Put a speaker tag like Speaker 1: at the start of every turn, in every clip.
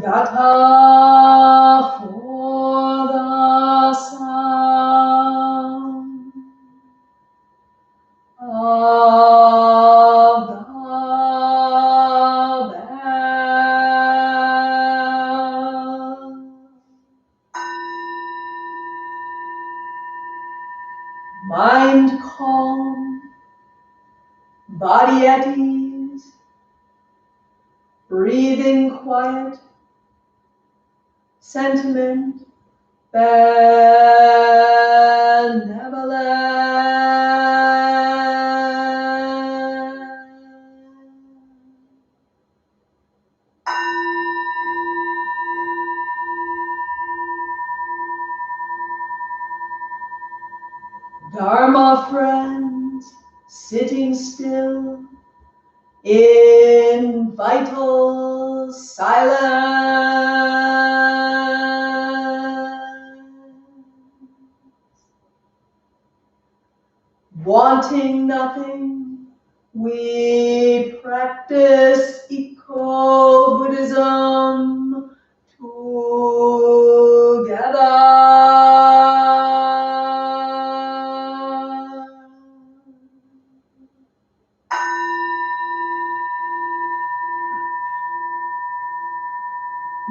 Speaker 1: Gata for the sound of the bell. Mind calm, body at ease, breathing quiet, sentiment benevolent. Dharma friends, sitting still in vital silence, wanting nothing, we practice eco-Buddhism together.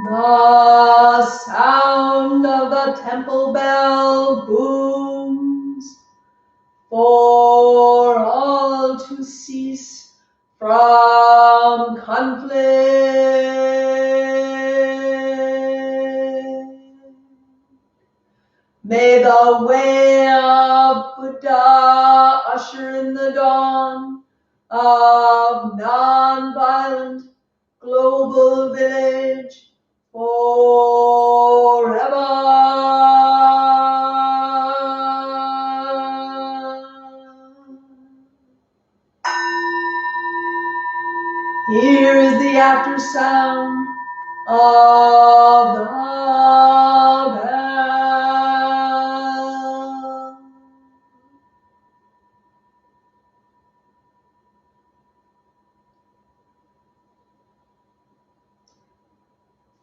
Speaker 1: The sound of the temple bell booms for all to cease from conflict. May the way of Buddha usher in the dawn of non-violent global village forever. Here is the after sound of the bell.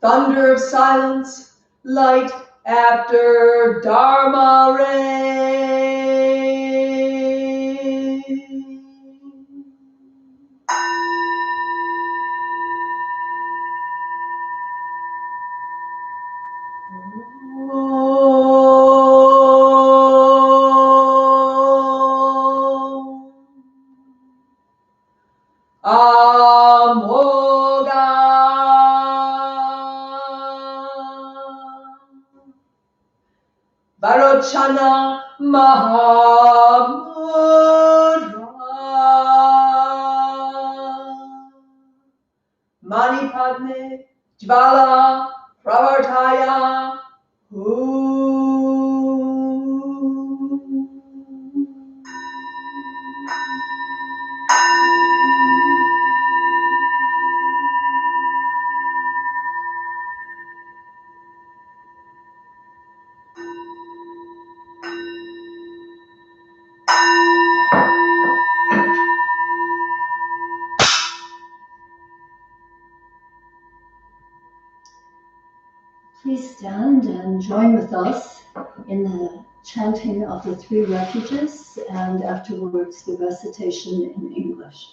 Speaker 1: Thunder of silence, light after Dharma rain. Amoga Varochana Mahamudra Manipadme Jvala Pravartaya
Speaker 2: Please stand and join with us in the chanting of the 3 refuges and afterwards the recitation in English.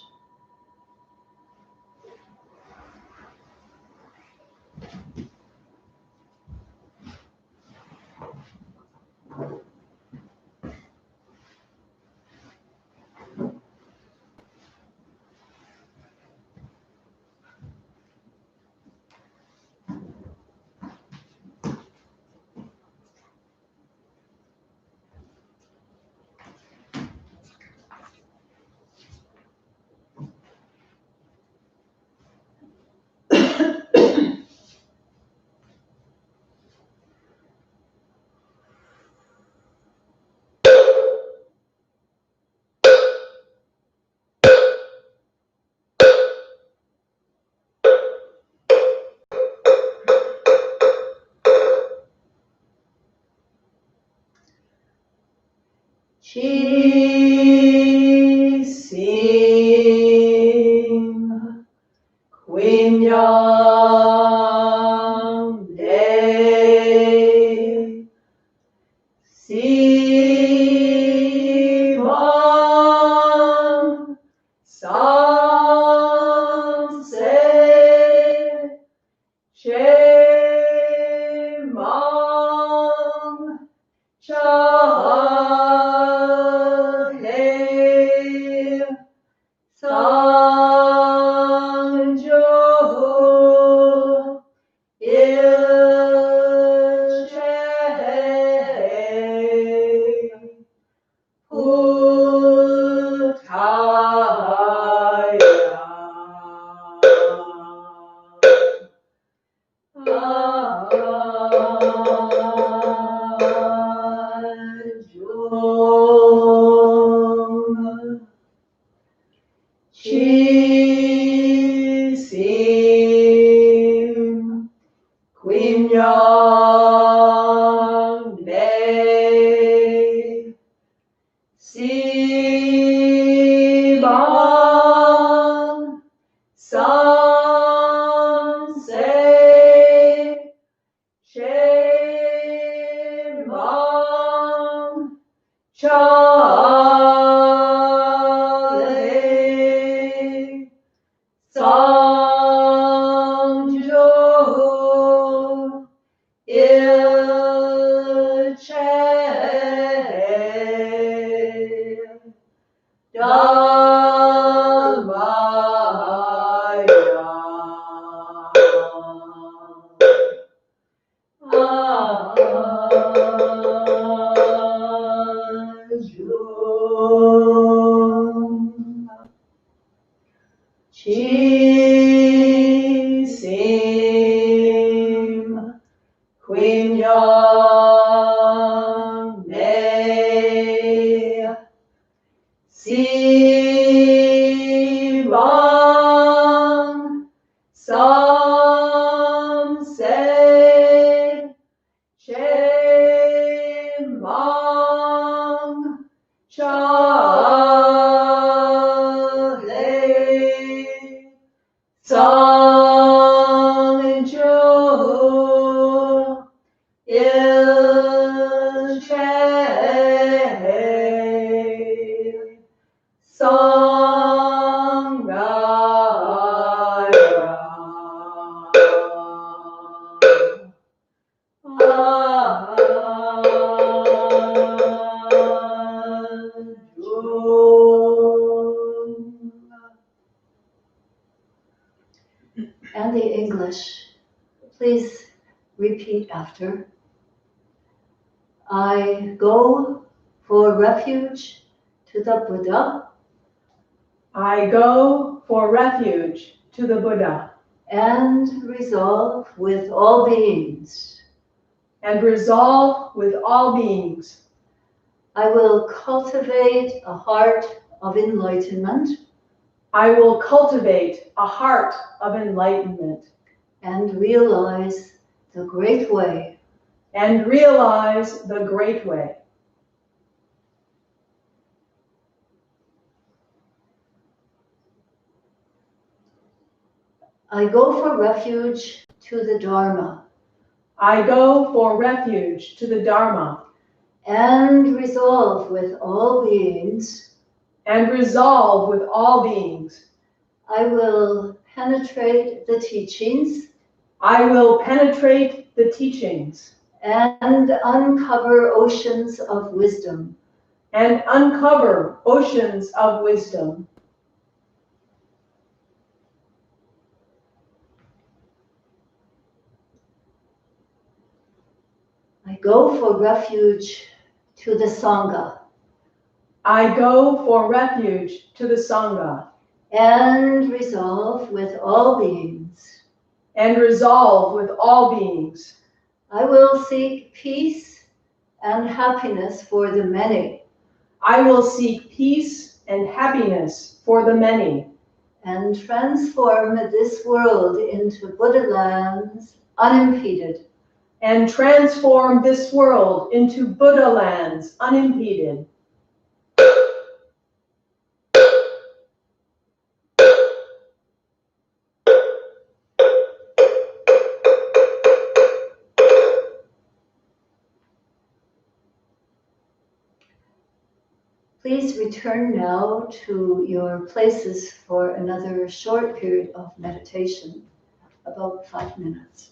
Speaker 2: Chi sim quinya And the English. Please repeat after. I go for refuge to the Buddha.
Speaker 1: I go for refuge to the Buddha.
Speaker 2: And resolve with all beings.
Speaker 1: And resolve with all beings.
Speaker 2: I will cultivate a heart of enlightenment.
Speaker 1: I will cultivate a heart of enlightenment.
Speaker 2: And realize the great way.
Speaker 1: And realize the great way.
Speaker 2: I go for refuge to the Dharma.
Speaker 1: I go for refuge to the Dharma.
Speaker 2: And resolve with all beings.
Speaker 1: And resolve with all beings.
Speaker 2: I will penetrate the teachings.
Speaker 1: I will penetrate the teachings.
Speaker 2: And uncover oceans of wisdom.
Speaker 1: And uncover oceans of wisdom.
Speaker 2: I go for refuge to the Sangha.
Speaker 1: I go for refuge to the Sangha.
Speaker 2: And resolve with all beings.
Speaker 1: And resolve with all beings.
Speaker 2: I will seek peace and happiness for the many.
Speaker 1: I will seek peace and happiness for the many.
Speaker 2: And transform this world into Buddha lands unimpeded.
Speaker 1: And transform this world into Buddha lands unimpeded.
Speaker 2: Please return now to your places for another short period of meditation, about 5 minutes.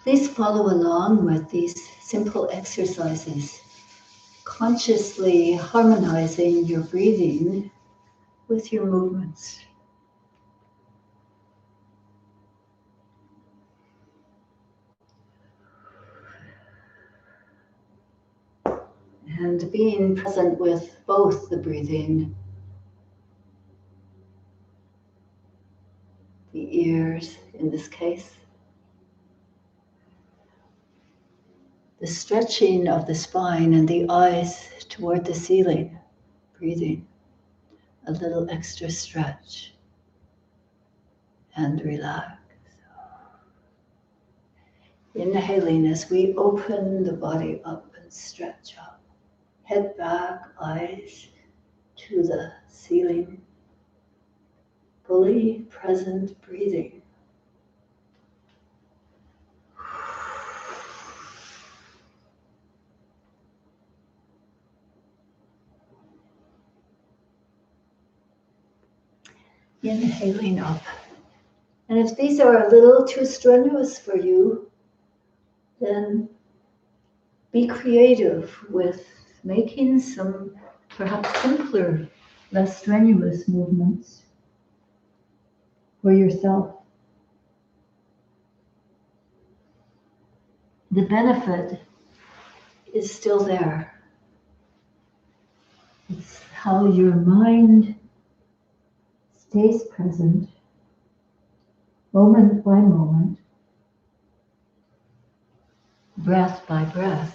Speaker 2: Please follow along with these simple exercises, consciously harmonizing your breathing with your movements. And being present with both the breathing, the ears in this case, the stretching of the spine and the eyes toward the ceiling, breathing, a little extra stretch and relax. Inhaling as we open the body up and stretch up. Head back, eyes to the ceiling. Fully present breathing. Inhaling up. And if these are a little too strenuous for you, then be creative with making some perhaps simpler, less strenuous movements for yourself. The benefit is still there. It's how your mind stays present, moment by moment, breath by breath.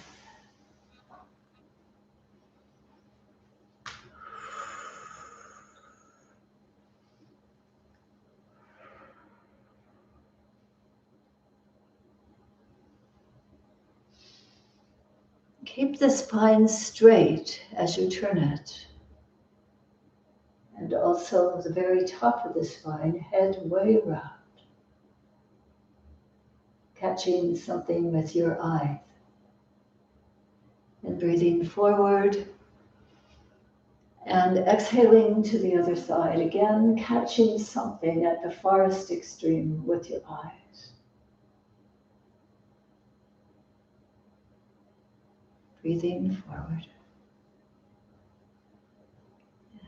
Speaker 2: Keep the spine straight as you turn it. And also the very top of the spine, head way around. Catching something with your eyes. And breathing forward. And exhaling to the other side. Again, catching something at the farthest extreme with your eyes. Breathing forward.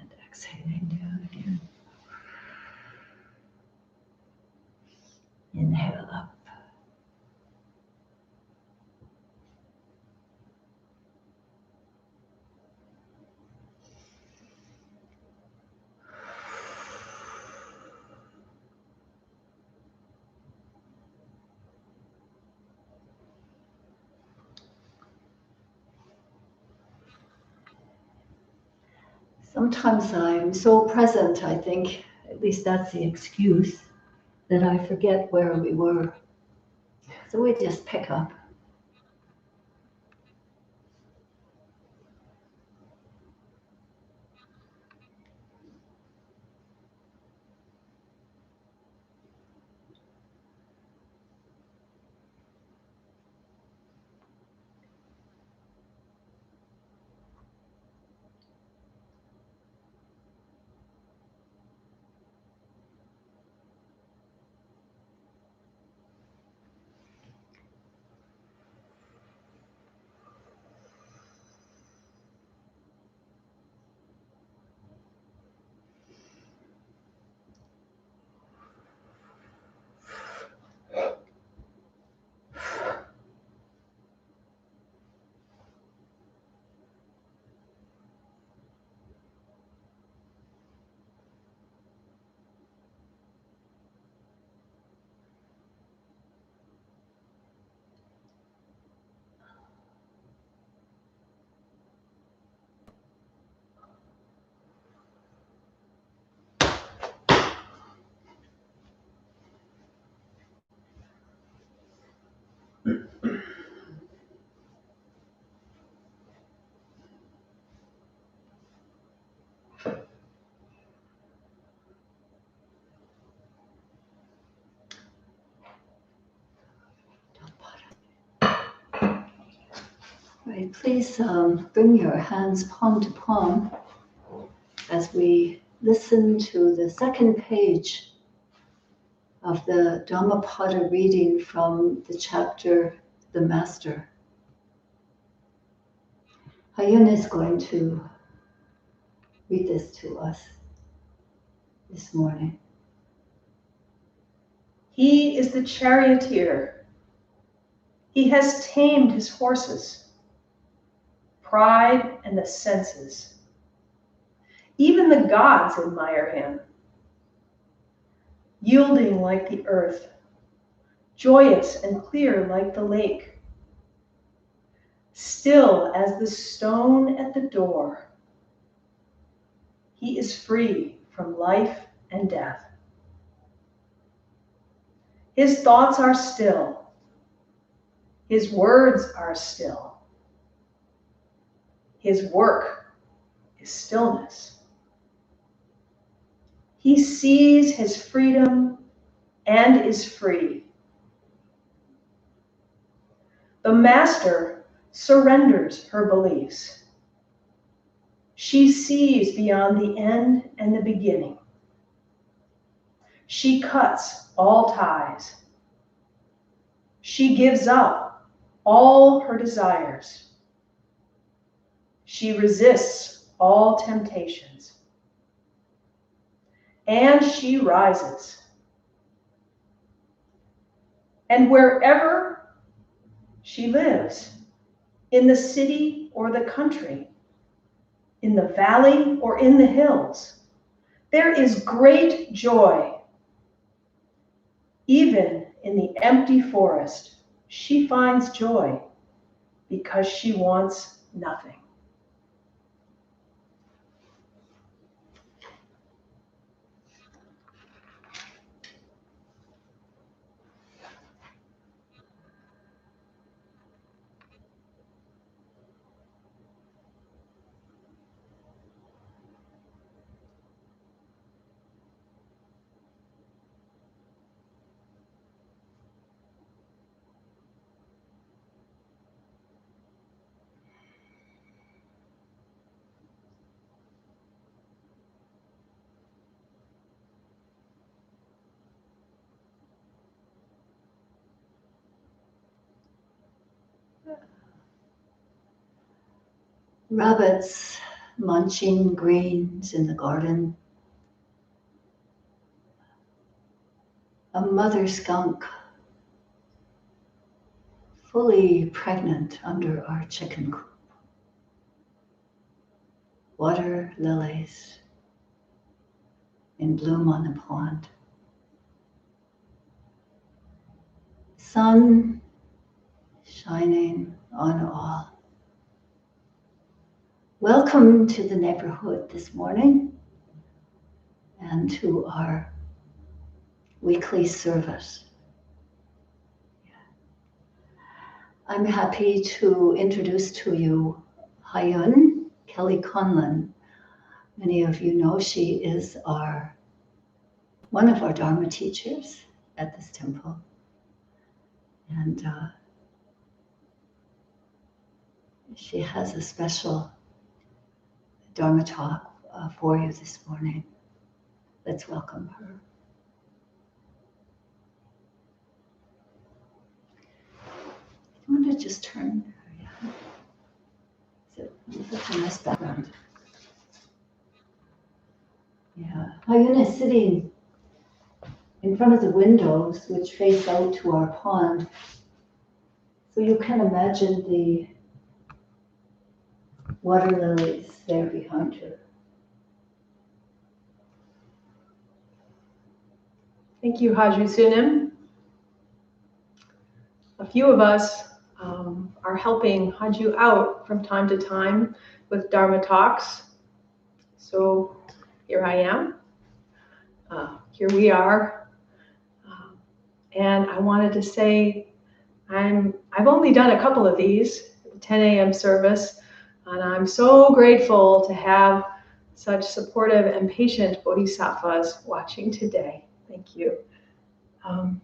Speaker 2: And exhaling down again. Inhale up. Sometimes I'm so present, I think, at least that's the excuse, that I forget where we were. So we just pick up. Right, please bring your hands palm to palm as we listen to the second page of the Dhammapada Reading from the chapter, The Master. Hayun is going to read this to us this morning.
Speaker 1: He is the charioteer. He has tamed his horses, pride and the senses. Even the gods admire him. Yielding like the earth, joyous and clear like the lake, still as the stone at the door. He is free from life and death. His thoughts are still. His words are still. His work is stillness. He sees his freedom and is free. The master surrenders her beliefs. She sees beyond the end and the beginning. She cuts all ties. She gives up all her desires. She resists all temptations. And she rises. And wherever she lives, in the city or the country, in the valley or in the hills, there is great joy. Even in the empty forest, she finds joy because she wants nothing.
Speaker 2: Rabbits munching greens in the garden. A mother skunk fully pregnant under our chicken coop. Water lilies in bloom on the pond. Sun shining on all. Welcome to the neighborhood this morning and to our weekly service. I'm happy to introduce to you Hayun Kelly Conlon. Many of you know she is one of our Dharma teachers at this temple. And she has a special Dharma talk for you this morning. Let's welcome her. I want to just turn. It's such a nice background. Yeah, Hayun is sitting in front of the windows which face out to our pond. So you can imagine the water lilies there behind her.
Speaker 1: Thank you, Haju Sunim. A few of us are helping Haju out from time to time with Dharma talks. So here I am. Here we are. And I wanted to say I've only done a couple of these at the 10 a.m. service, and I'm so grateful to have such supportive and patient bodhisattvas watching today. Thank you. A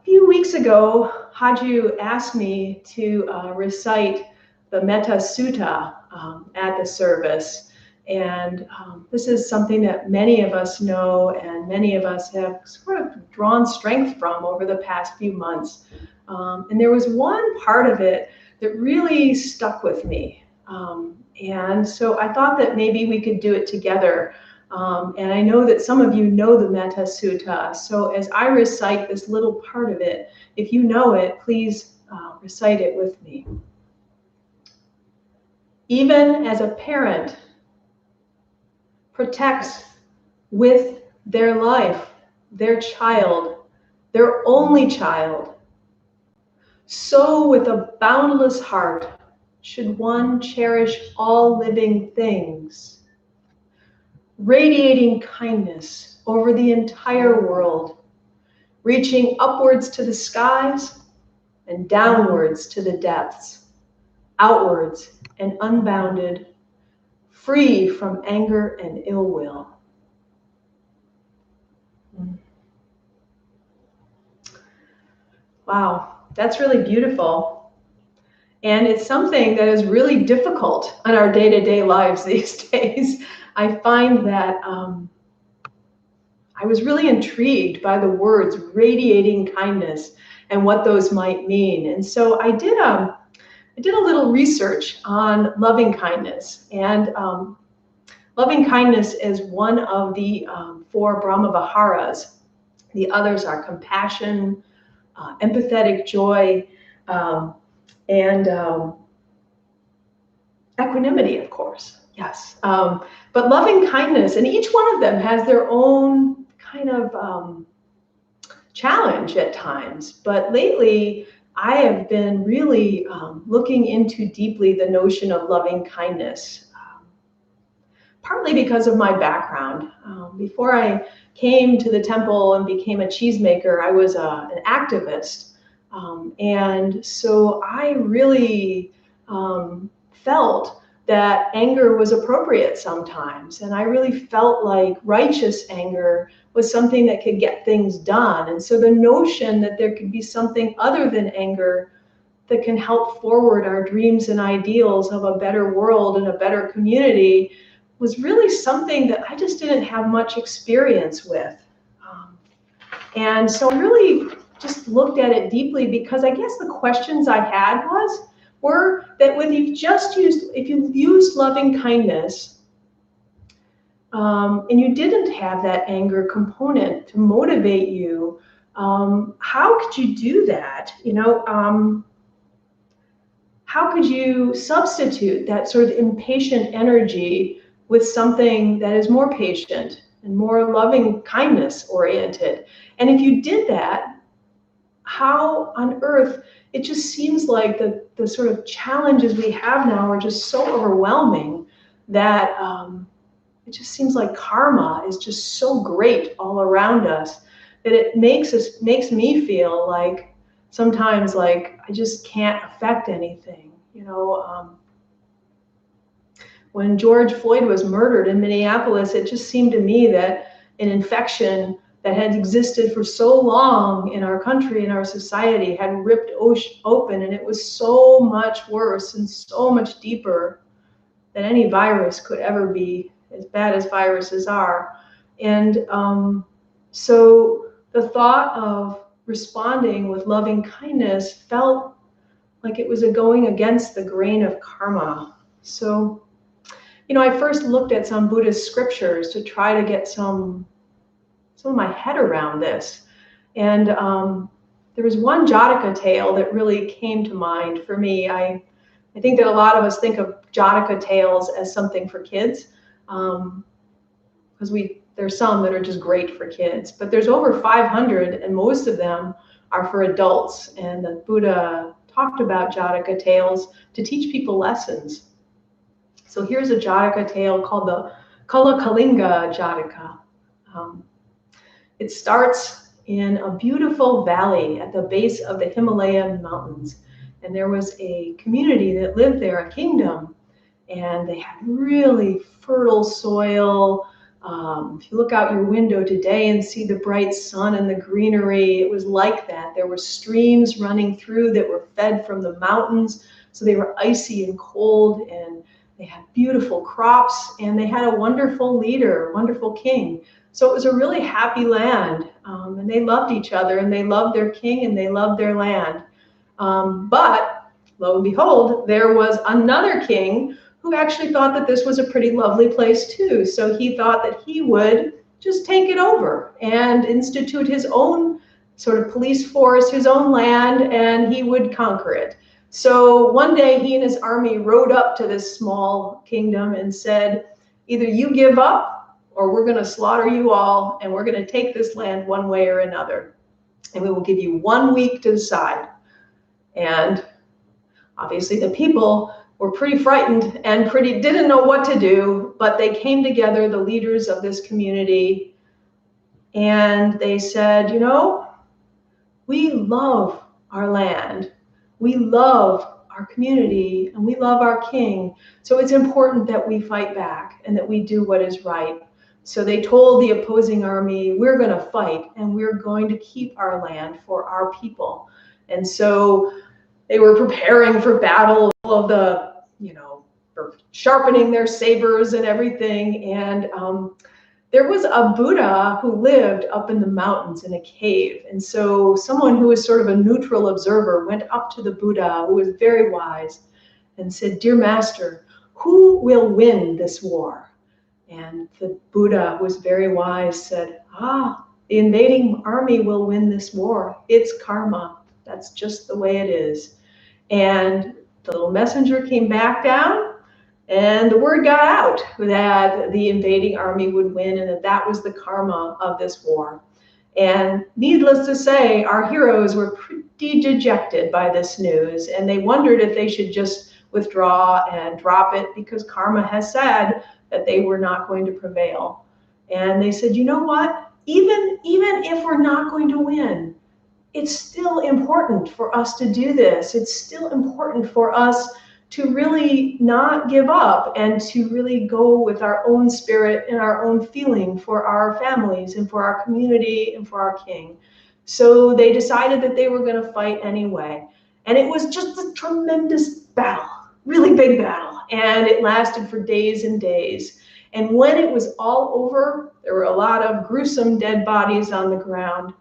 Speaker 1: few weeks ago, Haju asked me to recite the Mehta Suta at the service. And this is something that many of us know and many of us have sort of drawn strength from over the past few months. And there was one part of it that really stuck with me. And so I thought that maybe we could do it together. And I know that some of you know the Metta Sutta. So as I recite this little part of it, if you know it, please recite it with me. Even as a parent protects with their life, their child, their only child, so with a boundless heart should one cherish all living things, radiating kindness over the entire world, reaching upwards to the skies and downwards to the depths, outwards and unbounded, free from anger and ill will. Wow, that's really beautiful. And it's something that is really difficult in our day-to-day lives these days. I find that I was really intrigued by the words radiating kindness and what those might mean. And so I did a little research on loving kindness. And loving kindness is one of the 4 Brahma Viharas. The others are compassion, empathetic joy, and equanimity, of course. Yes. But loving kindness, and each one of them has their own kind of challenge at times. But lately, I have been really looking into deeply the notion of loving kindness, partly because of my background. Before I came to the temple and became a cheesemaker, I was an activist. And so I really felt that anger was appropriate sometimes. And I really felt like righteous anger was something that could get things done. And so the notion that there could be something other than anger that can help forward our dreams and ideals of a better world and a better community was really something that I just didn't have much experience with. And so I really just looked at it deeply, because I guess the questions I had were that when if you've used loving kindness, and you didn't have that anger component to motivate you, how could you do that? How could you substitute that sort of impatient energy with something that is more patient and more loving kindness oriented? And if you did that, how on earth, it just seems like the sort of challenges we have now are just so overwhelming that it just seems like karma is just so great all around us that it makes me feel like sometimes like I just can't affect anything. When George Floyd was murdered in Minneapolis, it just seemed to me that an infection that had existed for so long in our country and our society had ripped open, and it was so much worse and so much deeper than any virus could ever be, as bad as viruses are. And so the thought of responding with loving kindness felt like it was going against the grain of karma. So, I first looked at some Buddhist scriptures to try to get some of my head around this. And there was one Jataka tale that really came to mind for me. I think that a lot of us think of Jataka tales as something for kids, because there's some that are just great for kids, but there's over 500, and most of them are for adults. And the Buddha talked about Jataka tales to teach people lessons. So here's a Jataka tale called the Kalakalinga Jataka. It starts in a beautiful valley at the base of the Himalayan mountains. And there was a community that lived there, a kingdom, and they had really fertile soil. If you look out your window today and see the bright sun and the greenery, it was like that. There were streams running through that were fed from the mountains, so they were icy and cold, and They had beautiful crops, and they had a wonderful leader, a wonderful king. So it was a really happy land, and they loved each other, and they loved their king, and they loved their land. But lo and behold, there was another king who actually thought that this was a pretty lovely place too. So he thought that he would just take it over and institute his own sort of police force, his own land, and he would conquer it. So one day he and his army rode up to this small kingdom and said, either you give up or we're going to slaughter you all, and we're going to take this land one way or another. And we will give you 1 week to decide. And obviously the people were pretty frightened and didn't know what to do, but they came together, the leaders of this community, and they said, you know, we love our land, we love our community, and we love our king. So it's important that we fight back and that we do what is right. So they told the opposing army, we're going to fight, and we're going to keep our land for our people. And so they were preparing for battle, all of the, for sharpening their sabers and everything. And there was a Buddha who lived up in the mountains in a cave. And so someone who was sort of a neutral observer went up to the Buddha, who was very wise, and said, dear master, who will win this war? And the Buddha, who was very wise, said, the invading army will win this war. It's karma. That's just the way it is. And the little messenger came back down, and the word got out that the invading army would win, and that was the karma of this war. And needless to say, our heroes were pretty dejected by this news, and they wondered if they should just withdraw and drop it, because karma has said that they were not going to prevail. And they said, you know what? Even if we're not going to win, it's still important for us to do this. It's still important for us to really not give up and to really go with our own spirit and our own feeling for our families and for our community and for our king. So they decided that they were going to fight anyway. And it was just a tremendous battle, really big battle. And it lasted for days and days. And when it was all over, there were a lot of gruesome dead bodies on the ground.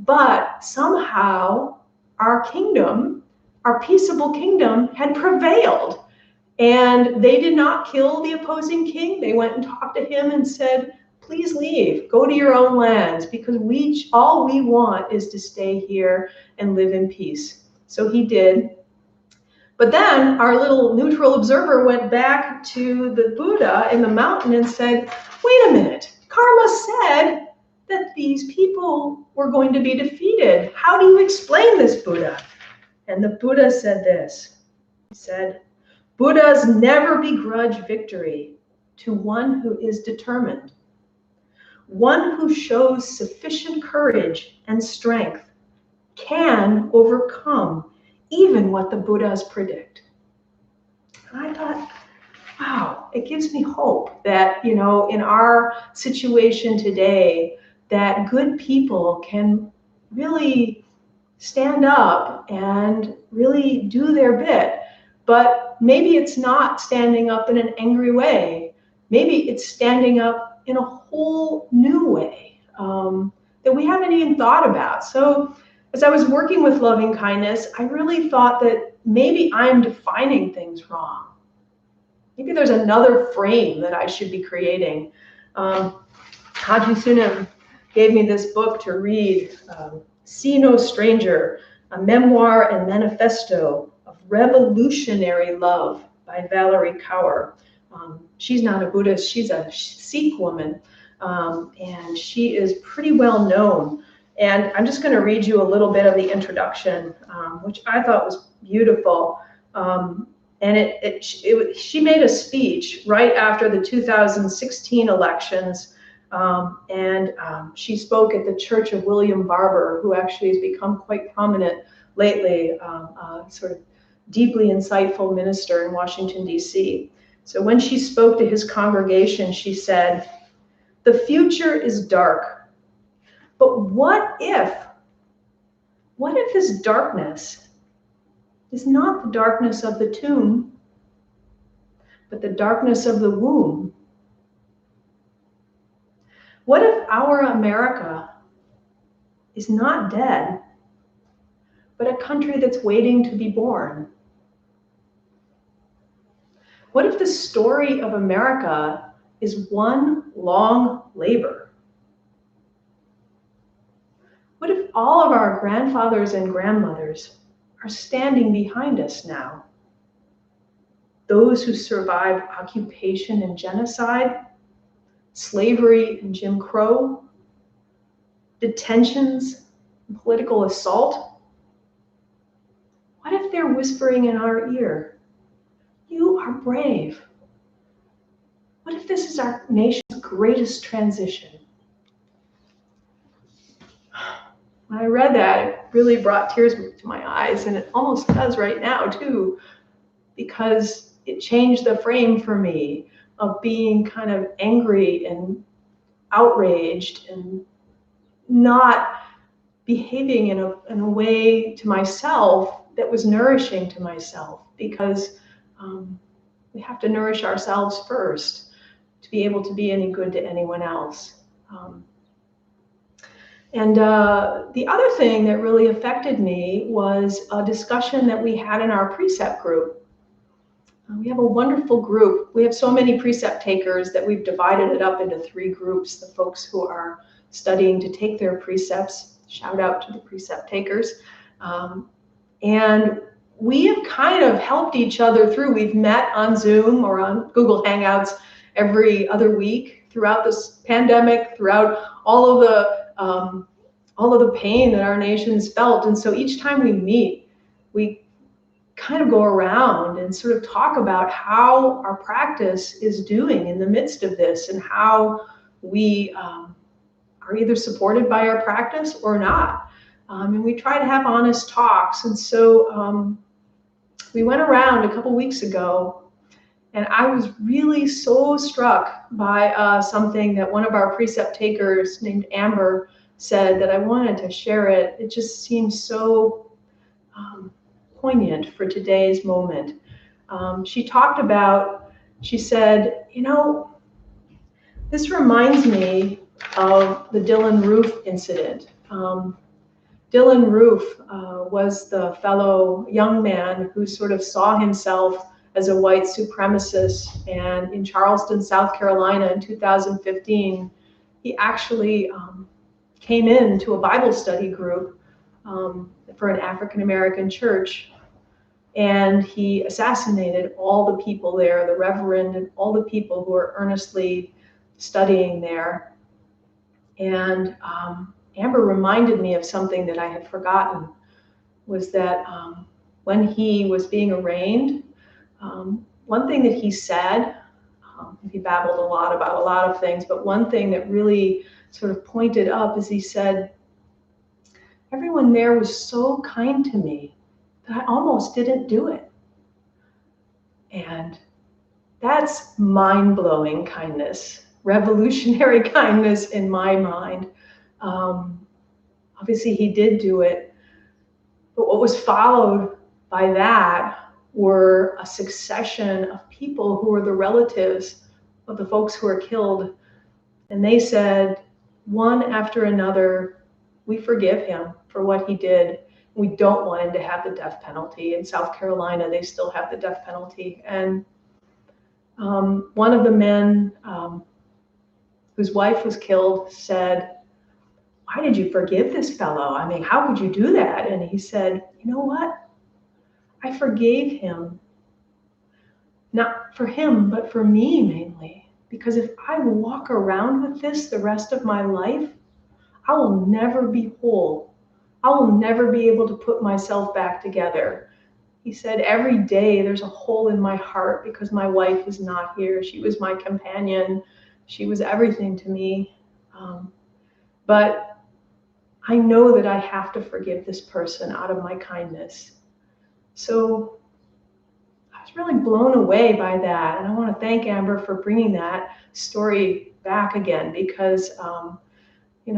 Speaker 1: But somehow our kingdom, our peaceable kingdom, had prevailed. And they did not kill the opposing king. They went and talked to him and said, please leave, go to your own lands, because all we want is to stay here and live in peace. So he did. But then our little neutral observer went back to the Buddha in the mountain and said, wait a minute, karma said that these people were going to be defeated. How do you explain this, Buddha? And the Buddha said this. He said, Buddhas never begrudge victory to one who is determined. One who shows sufficient courage and strength can overcome even what the Buddhas predict. And I thought, wow, it gives me hope that, in our situation today, that good people can really stand up and really do their bit. But maybe it's not standing up in an angry way. Maybe it's standing up in a whole new way that we haven't even thought about. So as I was working with loving kindness, I really thought that maybe I'm defining things wrong. Maybe there's another frame that I should be creating. Haji Sunim gave me this book to read, See No Stranger, a memoir and manifesto of revolutionary love by Valerie Kaur. She's not a Buddhist, she's a Sikh woman, and she is pretty well known. And I'm just going to read you a little bit of the introduction, which I thought was beautiful. And she made a speech right after the 2016 elections. She spoke at the Church of William Barber, who actually has become quite prominent lately, sort of deeply insightful minister in Washington, D.C. So when she spoke to his congregation, she said, "The future is dark, but what if this darkness is not the darkness of the tomb, but the darkness of the womb. What if our America is not dead, but a country that's waiting to be born? What if the story of America is one long labor? What if all of our grandfathers and grandmothers are standing behind us now? Those who survived occupation and genocide, slavery and Jim Crow, detentions and political assault. What if they're whispering in our ear, "You are brave"? What if this is our nation's greatest transition? When I read that, it really brought tears to my eyes, and it almost does right now too, because it changed the frame for me of being kind of angry and outraged and not behaving in a way to myself that was nourishing to myself, because we have to nourish ourselves first to be able to be any good to anyone else. And the other thing that really affected me was a discussion that we had in our precept group. We have a wonderful group. We have so many precept takers that we've divided it up into 3 groups. The folks who are studying to take their precepts, shout out to the precept takers. And we have kind of helped each other through. We've met on Zoom or on Google Hangouts every other week throughout this pandemic, throughout all of the pain that our nation's felt. And so each time we meet, we kind of go around and sort of talk about how our practice is doing in the midst of this, and how we are either supported by our practice or not. And we try to have honest talks. And so we went around a couple weeks ago, and I was really so struck by something that one of our precept takers named Amber said that I wanted to share it. It just seems so poignant for today's moment. She said, this reminds me of the Dylan Roof incident. Dylan Roof was the fellow young man who sort of saw himself as a white supremacist, and in Charleston, South Carolina in 2015, he actually came into a Bible study group for an African American church, and he assassinated all the people there, the reverend and all the people who were earnestly studying there. And Amber reminded me of something that I had forgotten, was that when he was being arraigned, one thing that he said, he babbled a lot about a lot of things, but one thing that really sort of pointed up is he said, everyone there was so kind to me that I almost didn't do it. And that's mind-blowing kindness, revolutionary kindness in my mind. Obviously he did do it, but what was followed by that were a succession of people who were the relatives of the folks who were killed. And they said, one after another, we forgive him for what he did. We don't want him to have the death penalty. In South Carolina, they still have the death penalty. And one of the men whose wife was killed said, why did you forgive this fellow? I mean, how could you do that? And he said, you know what? I forgave him, not for him, but for me mainly. Because if I walk around with this the rest of my life, I will never be whole. I will never be able to put myself back together. He said, every day there's a hole in my heart because my wife is not here. She was my companion. She was everything to me. But I know that I have to forgive this person out of my kindness. So I was really blown away by that. And I want to thank Amber for bringing that story back again, because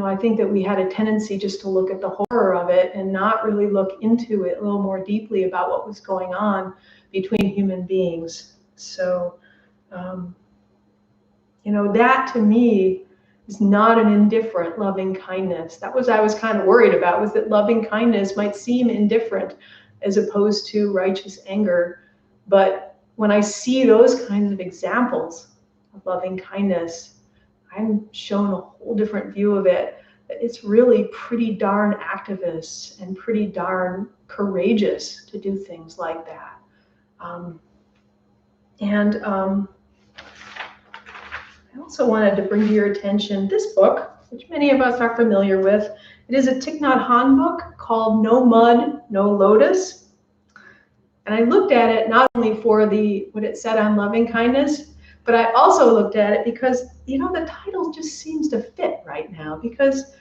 Speaker 1: I think that we had a tendency just to look at the horror of it and not really look into it a little more deeply about what was going on between human beings. So Um, that to me is not an indifferent loving kindness. That was I was kind of worried about, was that loving kindness might seem indifferent as opposed to righteous anger. But when I see those kinds of examples of loving kindness, I'm shown a whole different view of it. It's really pretty darn activist and pretty darn courageous to do things like that. I also wanted to bring to your attention this book, which many of us are familiar with. It is a Thich Nhat Hanh book called No Mud, No Lotus. And I looked at it not only for what it said on loving kindness, but I also looked at it because, the title just seems to fit right now, because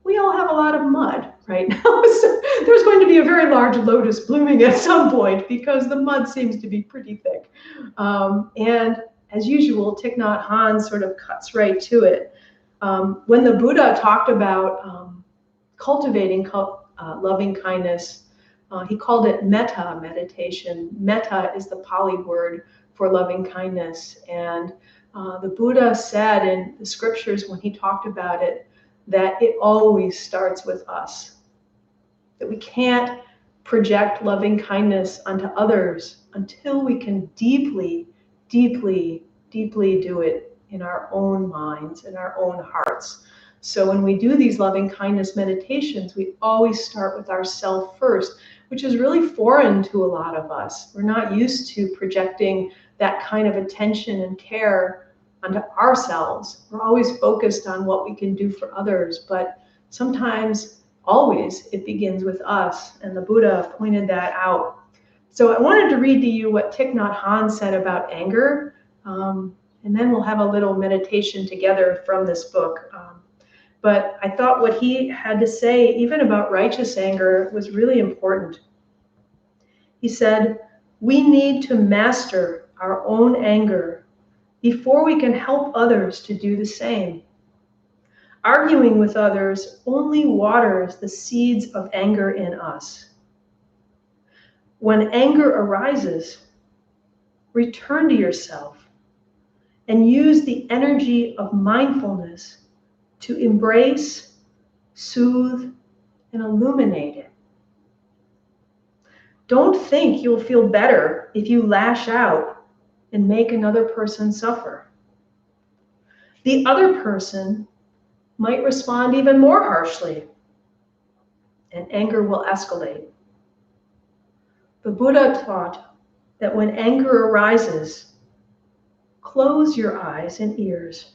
Speaker 1: we all have a lot of mud right now. So there's going to be a very large lotus blooming at some point because the mud seems to be pretty thick. And as usual, Thich Nhat Hanh sort of cuts right to it. When the Buddha talked about cultivating loving kindness, he called it Mehta meditation. Mehta is the Pali word for loving kindness. And the Buddha said in the scriptures when he talked about it, that it always starts with us. That we can't project loving kindness onto others until we can deeply, deeply, deeply do it in our own minds, in our own hearts. So when we do these loving kindness meditations, we always start with ourself first, which is really foreign to a lot of us. We're not used to projecting that kind of attention and care onto ourselves. We're always focused on what we can do for others, but sometimes, always, it begins with us, and the Buddha pointed that out. So I wanted to read to you what Thich Nhat Hanh said about anger, and then we'll have a little meditation together from this book. But I thought what he had to say, even about righteous anger, was really important. He said, "We need to master our own anger before we can help others to do the same. Arguing with others only waters the seeds of anger in us. When anger arises, return to yourself and use the energy of mindfulness to embrace, soothe, and illuminate it. Don't think you'll feel better if you lash out and make another person suffer. The other person might respond even more harshly, and anger will escalate. The Buddha taught that when anger arises, close your eyes and ears,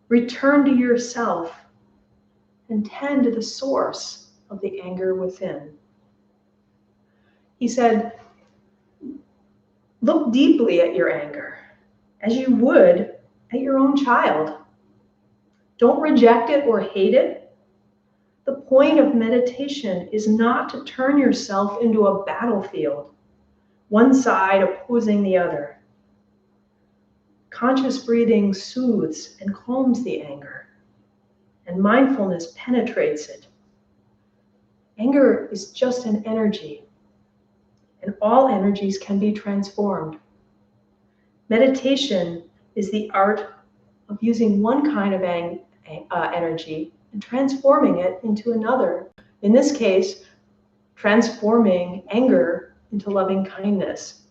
Speaker 1: return to yourself, and tend to the source of the anger within. He said, look deeply at your anger as you would at your own child. Don't reject it or hate it. The point of meditation is not to turn yourself into a battlefield, one side opposing the other. Conscious breathing soothes and calms the anger, and mindfulness penetrates it. Anger is just an energy, and all energies can be transformed. Meditation is the art of using one kind of energy and transforming it into another. In this case, transforming anger into loving kindness.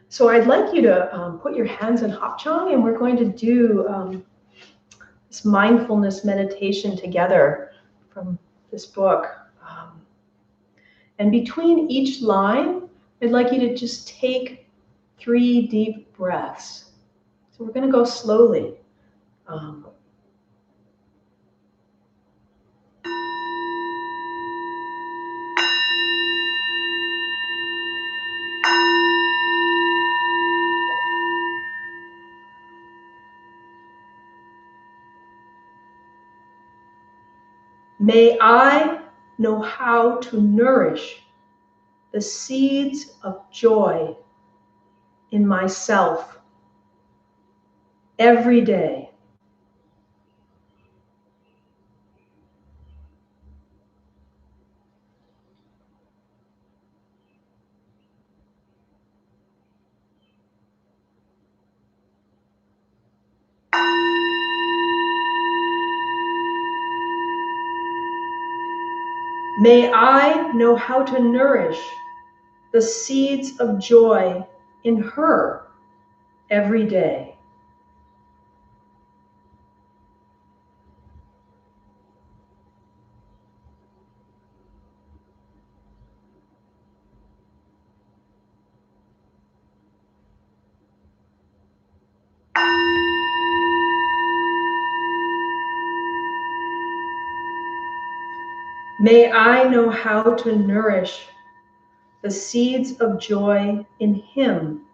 Speaker 1: So I'd like you to put your hands in Hapchang, and we're going to do this mindfulness meditation together from this book. And between each line, I'd like you to just take 3 deep breaths. So we're going to go slowly. May I know how to nourish the seeds of joy in myself every day. May I know how to nourish the seeds of joy in her every day. May I know how to nourish the seeds of joy in him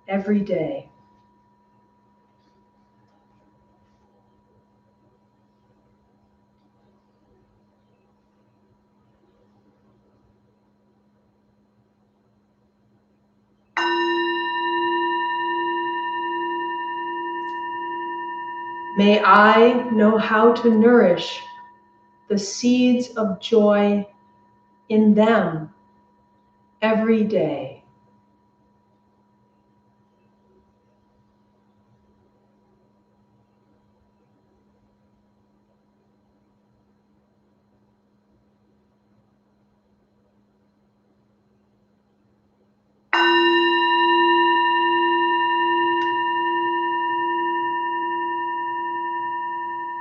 Speaker 1: every day. May I know how to nourish the seeds of joy in them every day.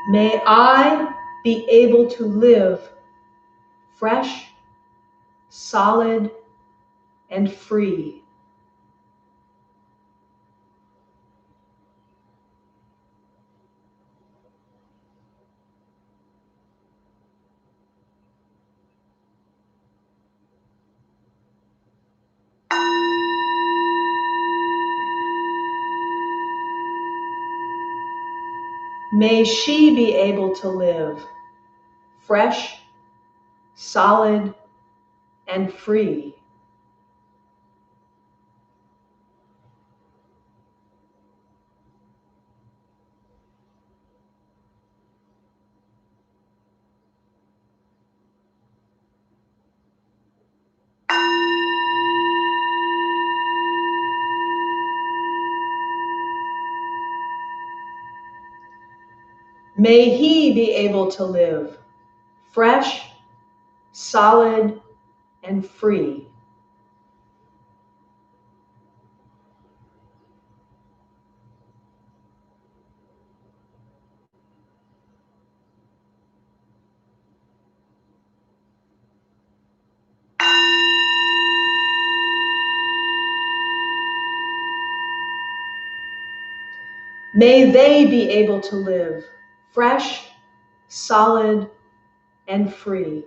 Speaker 1: May I be able to live fresh, solid, and free. May she be able to live fresh, solid, and free. May he be able to live fresh, solid, and free. May they be able to live fresh, solid, and free.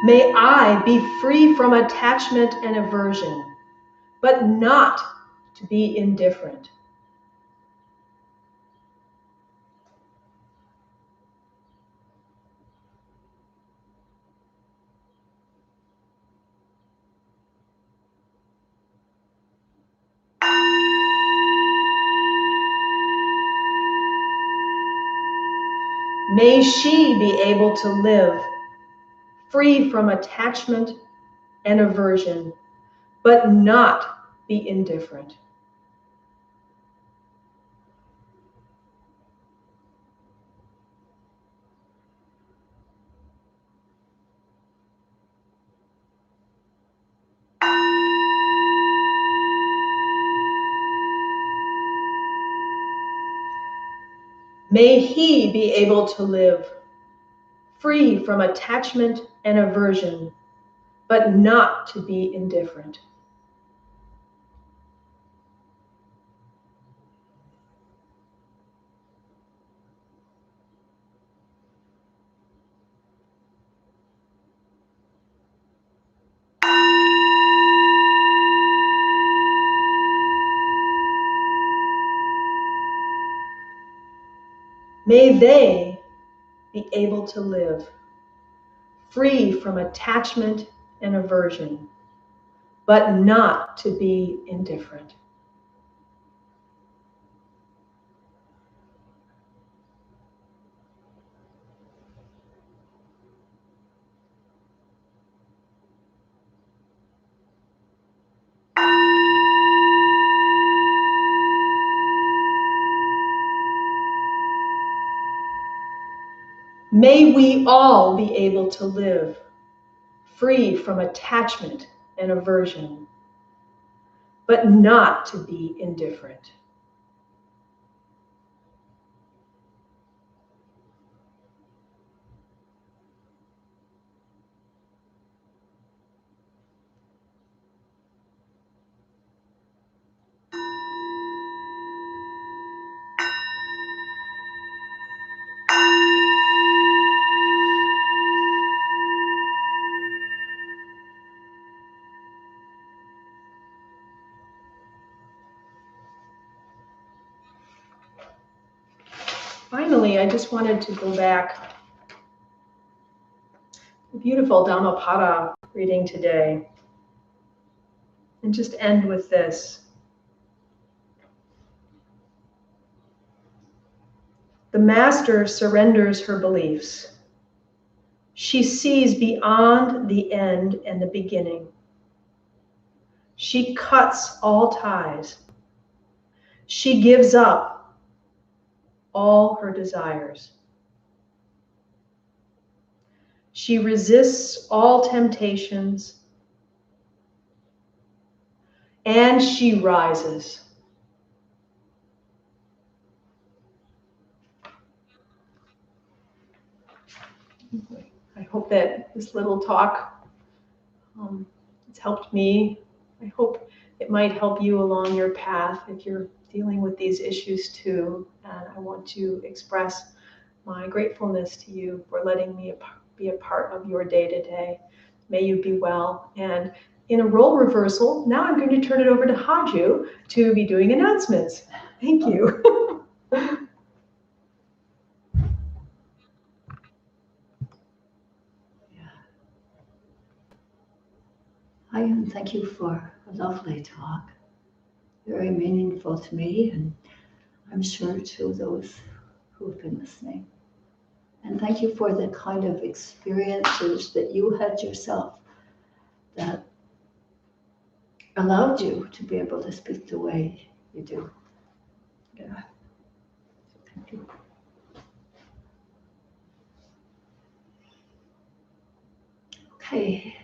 Speaker 1: May I be free from attachment and aversion, but not to be indifferent. May she be able to live free from attachment and aversion, but not be indifferent. May he be able to live free from attachment and aversion, but not to be indifferent. May they be able to live free from attachment and aversion, but not to be indifferent. May we all be able to live free from attachment and aversion, but not to be indifferent. Finally, I just wanted to go back. A beautiful Dhammapada reading today. And just end with this. The master surrenders her beliefs. She sees beyond the end and the beginning. She cuts all ties. She gives up all her desires. She resists all temptations, and she rises. I hope that this little talk has helped me. I hope it might help you along your path if you're dealing with these issues too. And I want to express my gratefulness to you for letting me be a part of your day to day. May you be well. And in a role reversal, now I'm going to turn it over to Haju to be doing announcements. Thank you.
Speaker 2: Hyun, thank you for a lovely talk. Very meaningful to me, and I'm sure to those who have been listening. And thank you for the kind of experiences that you had yourself that allowed you to be able to speak the way you do. Yeah. Thank you. Okay.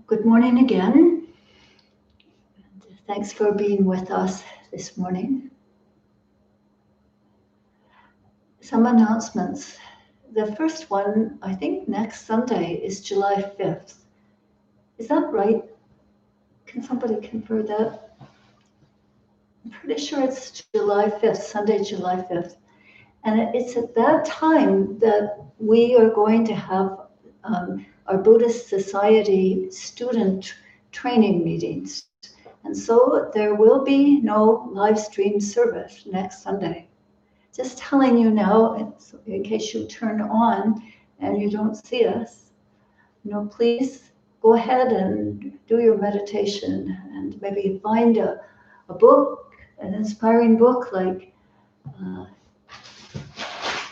Speaker 2: Good morning again. Thanks for being with us this morning. Some announcements. The first one, I think next Sunday is July 5th. Is that right? Can somebody confirm that? I'm pretty sure it's July 5th, Sunday, July 5th. And it's at that time that we are going to have our Buddhist Society student training meetings. And so there will be no live stream service next Sunday. Just telling you now, in case you turn on and you don't see us, please go ahead and do your meditation and maybe find a book, an inspiring book like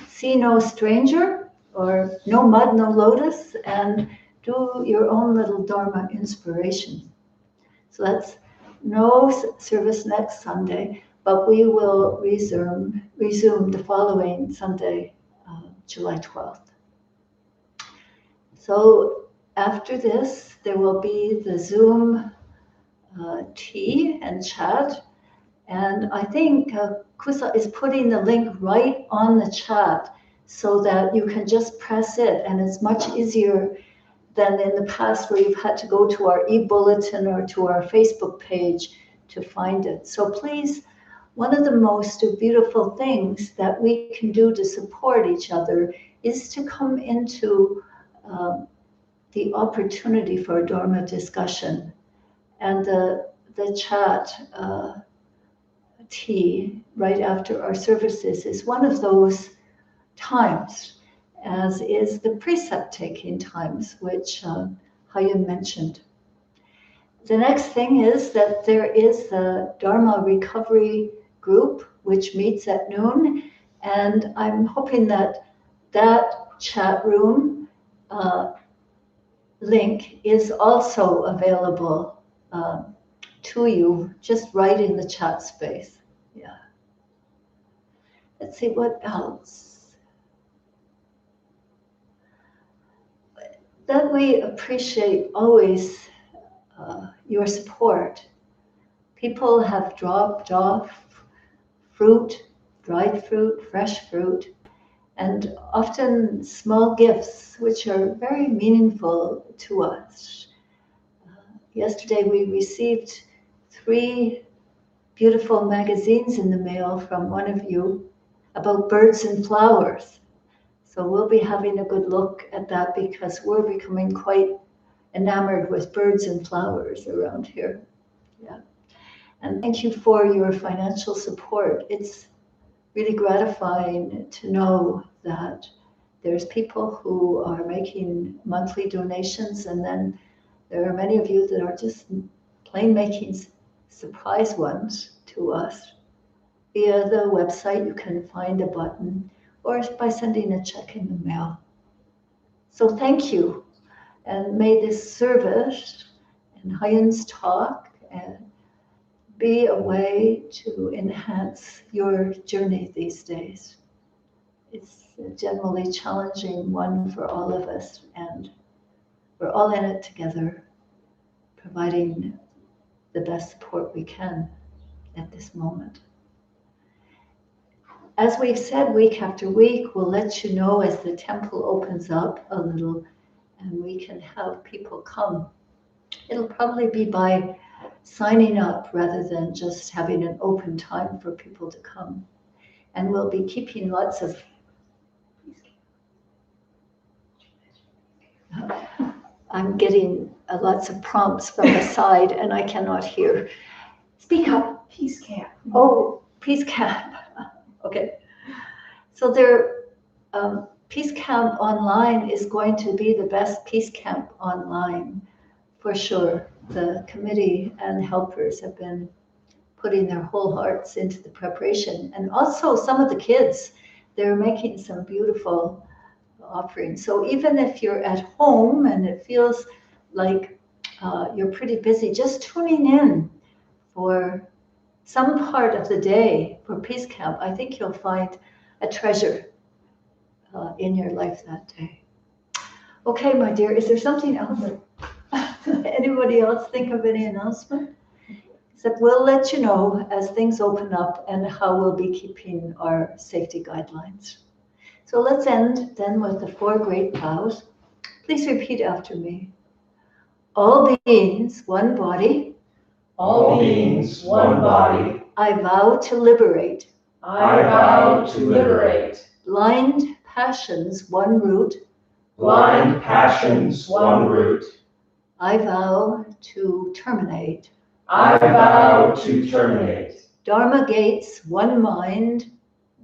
Speaker 2: See No Stranger or No Mud, No Lotus, and do your own little Dharma inspiration. So that's no service next Sunday, but we will resume the following Sunday, July 12th. So after this, there will be the Zoom tea and chat. And I think Kusa is putting the link right on the chat so that you can just press it, and it's much easier than in the past where you've had to go to our e-bulletin or to our Facebook page to find it. So please, one of the most beautiful things that we can do to support each other is to come into the opportunity for a Dharma discussion. And the chat tea right after our services is one of those times, as is the precept taking times, which Hyun mentioned. The next thing is that there is the Dharma Recovery Group, which meets at noon, and I'm hoping that chat room link is also available to you, just right in the chat space. Yeah. Let's see what else. Then we appreciate always your support. People have dropped off fruit, dried fruit, fresh fruit, and often small gifts, which are very meaningful to us. Yesterday we received 3 beautiful magazines in the mail from one of you about birds and flowers. So we'll be having a good look at that because we're becoming quite enamored with birds and flowers around here. Yeah. And thank you for your financial support. It's really gratifying to know that there's people who are making monthly donations, and then there are many of you that are just plain making surprise ones to us. Via the website, you can find a button, or by sending a check in the mail. So thank you, and may this service and Hayun's talk be a way to enhance your journey these days. It's a generally challenging one for all of us, and we're all in it together, providing the best support we can at this moment. As we've said week after week, we'll let you know as the temple opens up a little and we can have people come. It'll probably be by signing up rather than just having an open time for people to come. And we'll be keeping lots of I'm getting lots of prompts from the side and I cannot hear. Speak up.
Speaker 1: Peace camp.
Speaker 2: Oh, peace camp. Okay. So Peace Camp Online is going to be the best Peace Camp online for sure. The committee and helpers have been putting their whole hearts into the preparation. And also some of the kids, they're making some beautiful offerings. So even if you're at home and it feels like you're pretty busy, just tuning in for some part of the day for Peace Camp, I think you'll find a treasure in your life that day. Okay, my dear, is there something else? Anybody else think of any announcement? Except we'll let you know as things open up and how we'll be keeping our safety guidelines. So let's end then with the 4 great vows. Please repeat after me. All beings, one body.
Speaker 3: All beings, one body.
Speaker 2: I vow to liberate.
Speaker 3: I vow to liberate.
Speaker 2: Blind passions, one root.
Speaker 3: Blind passions, one root.
Speaker 2: I vow to terminate.
Speaker 3: I vow to terminate.
Speaker 2: Dharma gates, one mind.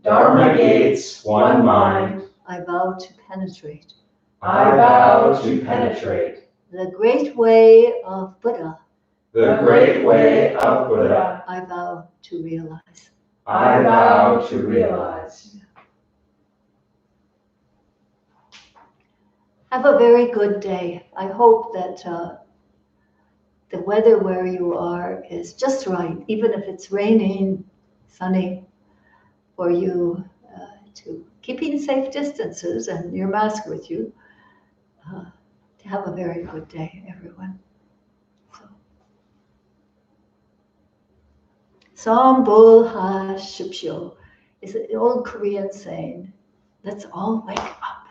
Speaker 3: Dharma gates, one mind.
Speaker 2: I vow to penetrate.
Speaker 3: I vow to penetrate.
Speaker 2: The great way of Buddha.
Speaker 3: The great way of Buddha.
Speaker 2: I vow to realize.
Speaker 3: I vow to realize.
Speaker 2: Have a very good day. I hope that the weather where you are is just right, even if it's raining, sunny, for you to keeping safe distances and your mask with you, to have a very good day, everyone. Sambol ha shupsyo is an old Korean saying. Let's all wake up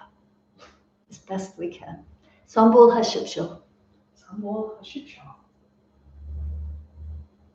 Speaker 2: as best we can. Sambol ha shupsyo.
Speaker 1: Sambol ha shupsyo.